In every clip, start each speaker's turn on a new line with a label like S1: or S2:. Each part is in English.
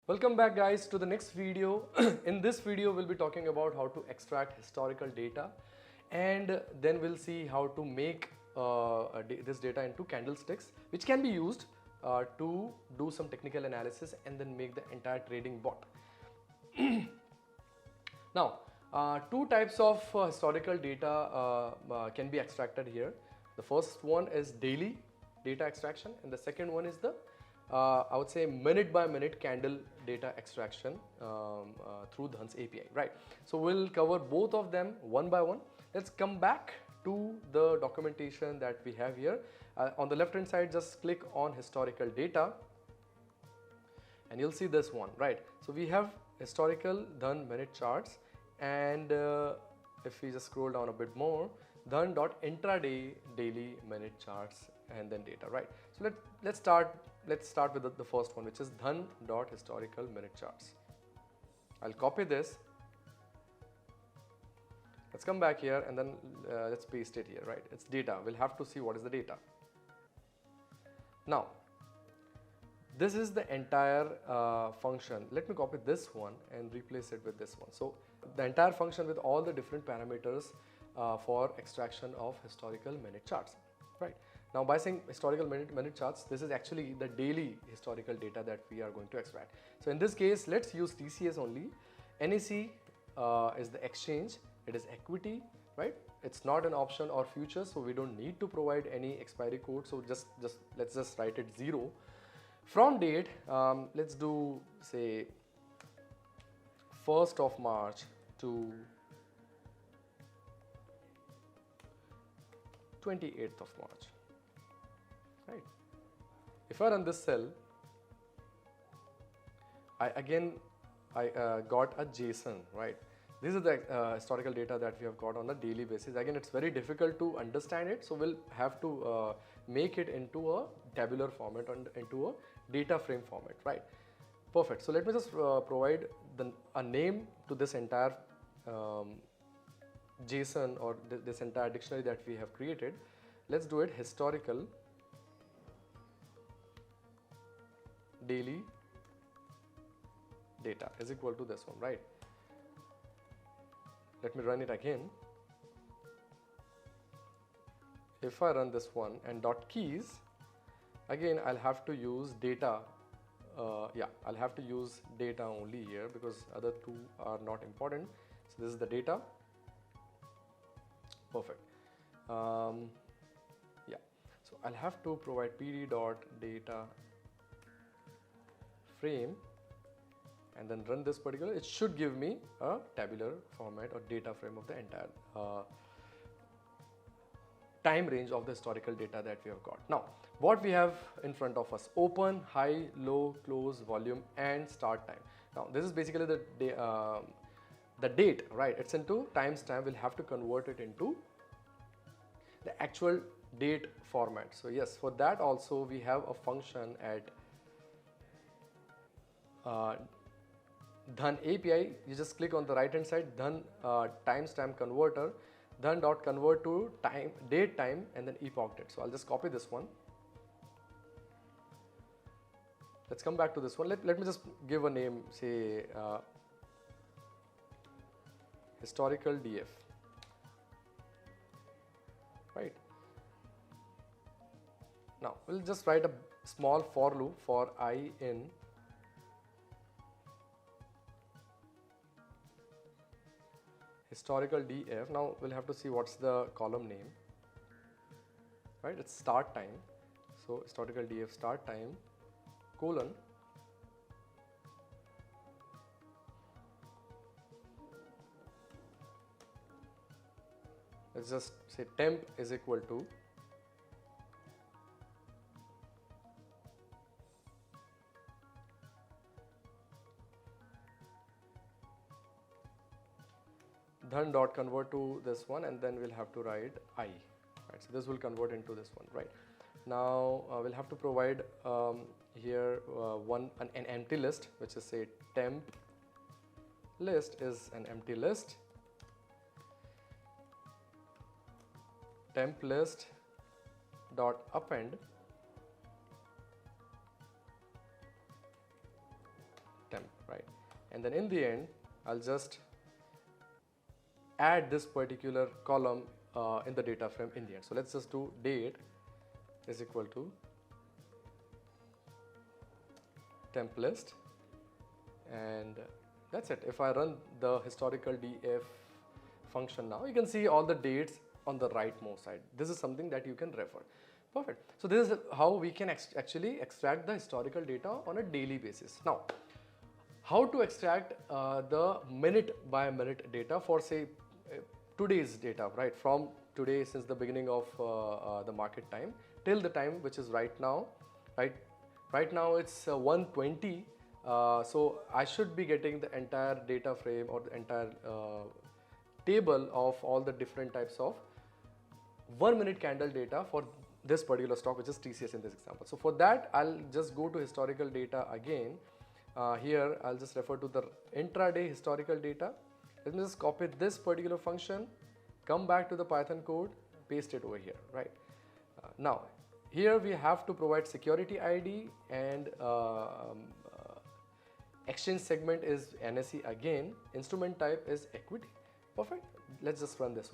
S1: Welcome back guys to the next video. In this video we'll be talking about how to extract historical data, and then we'll see how to make this data into candlesticks which can be used to do some technical analysis and then make the entire trading bot. Now two types of historical data can be extracted here. The first one is daily data extraction and the second one is the I would say minute by minute candle data extraction through Dhan's API, right? So we'll cover both of them one by one. Let's come back to the documentation that we have here. On the left hand side, just click on historical data and you'll see this one, right? So we have historical Dhan minute charts, and if we just scroll down a bit more, Dhan.intraday daily minute charts and then data, right? So let's start with the first one, which is Dhan.historical minute charts. I'll copy this. Let's come back here and then let's paste it here, right? It's data. We'll have to see what is the data. Now, this is the entire function. Let me copy this one and replace it with this one. So the entire function with all the different parameters for extraction of historical minute charts, right? Now by saying historical minute charts, this is actually the daily historical data that we are going to extract. So in this case, let's use TCS only. NEC is the exchange, it is equity, right? It's not an option or future, so we don't need to provide any expiry code. So let's just write it 0. From date, let's do say 1st of March to 28th of March. Right. If I run this cell, I got a JSON, right? This is the historical data that we have got on a daily basis. Again, it's very difficult to understand it, so we'll have to make it into a tabular format and into a data frame format, right? Perfect. So let me just provide a name to this entire JSON or this entire dictionary that we have created. Let's do it historical daily data is equal to this one, right? Let me run it again. If I run this one and dot keys, again I'll have to use data. I'll have to use data only here because other two are not important. So this is the data. Perfect. So I'll have to provide pd dot data frame and then run this particular. It should give me a tabular format or data frame of the entire time range of the historical data that we have got. Now what we have in front of us: open, high, low, close, volume and start time. Now this is basically the date, right? It's into timestamp. We'll have to convert it into the actual date format. So yes, for that also we have a function at Dhan API. You just click on the right hand side, Dhan timestamp converter, Dhan.convert to time, date time and then epoch date. So I'll just copy this one. Let's come back to this one. Let me just give a name, say historical DF, right? Now we'll just write a small for loop for I in historical DF. Now we'll have to see what's the column name, right? It's start time. So historical DF start time colon let's just say temp is equal to Dhan dot convert to this one, and then we'll have to write I, right? So this will convert into this one, right? Now we'll have to provide here an empty list, which is say temp list is an empty list, temp list dot append temp, right? And then in the end, I'll just add this particular column in the data frame in the end. So let's just do date is equal to temp list, and that's it. If I run the historical df function now, you can see all the dates on the rightmost side. This is something that you can refer. Perfect. So this is how we can actually extract the historical data on a daily basis. Now, how to extract the minute by minute data for say today's data, right? From today, since the beginning of the market time till the time which is right now, right? Right now it's 1:20. So I should be getting the entire data frame or the entire table of all the different types of 1 minute candle data for this particular stock, which is TCS in this example. So for that, I'll just go to historical data again. Here I'll just refer to the intraday historical data. Let me just copy this particular function, come back to the Python code, paste it over here, right? Now, here we have to provide security ID and exchange segment is NSE again, instrument type is equity. Perfect. Let's just run this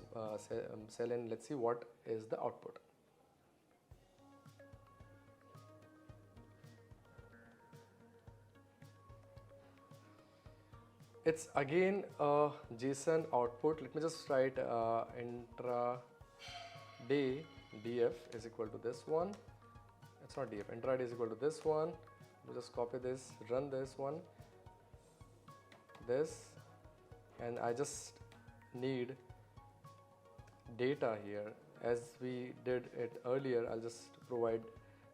S1: cell and let's see what is the output. It's again a JSON output. Let me just write intraday df is equal to this one. It's not df, intraday is equal to this one. We just copy this, run this one, this, and I just need data here as we did it earlier. I'll just provide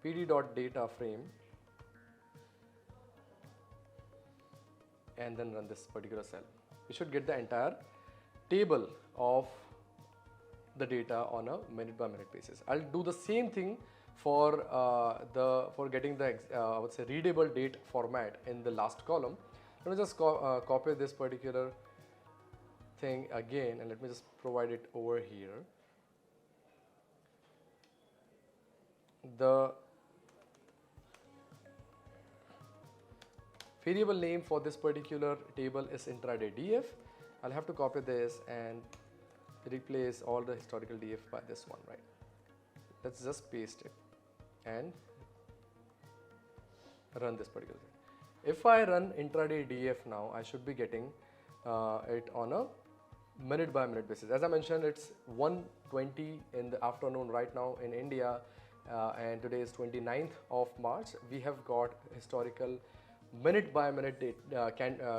S1: pd.data frame and then run this particular cell. We should get the entire table of the data on a minute by minute basis. I'll do the same thing for getting the I would say readable date format in the last column. Let me just copy this particular thing again and let me just provide it over here. The variable name for this particular table is intraday df. I'll have to copy this and replace all the historical df by this one, right? Let's just paste it and run this particular thing. If I run intraday df now, I should be getting it on a minute by minute basis. As I mentioned, it's 1:20 in the afternoon right now in India, and today is 29th of March. We have got historical minute by minute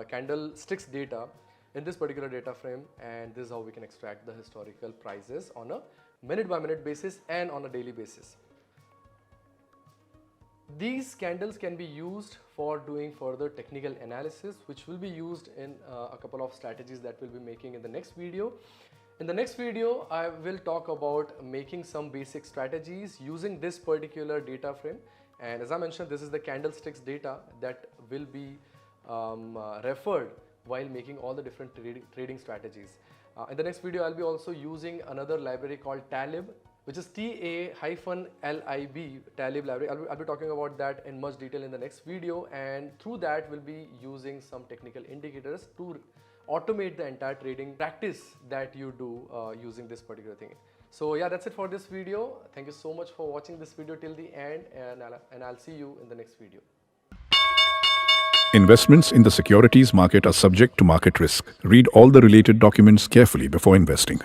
S1: candlesticks data in this particular data frame, and this is how we can extract the historical prices on a minute by minute basis and on a daily basis. These candles can be used for doing further technical analysis, which will be used in a couple of strategies that we'll be making in the next video. In the next video, I will talk about making some basic strategies using this particular data frame. And as I mentioned, this is the candlesticks data that will be referred while making all the different trading strategies. In the next video, I'll be also using another library called Talib, which is TA-LIB, Talib library. I'll be talking about that in much detail in the next video, and through that we'll be using some technical indicators to automate the entire trading practice that you do using this particular thing. So yeah, that's it for this video. Thank you so much for watching this video till the end, and I'll see you in the next video.
S2: Investments in the securities market are subject to market risk. Read all the related documents carefully before investing.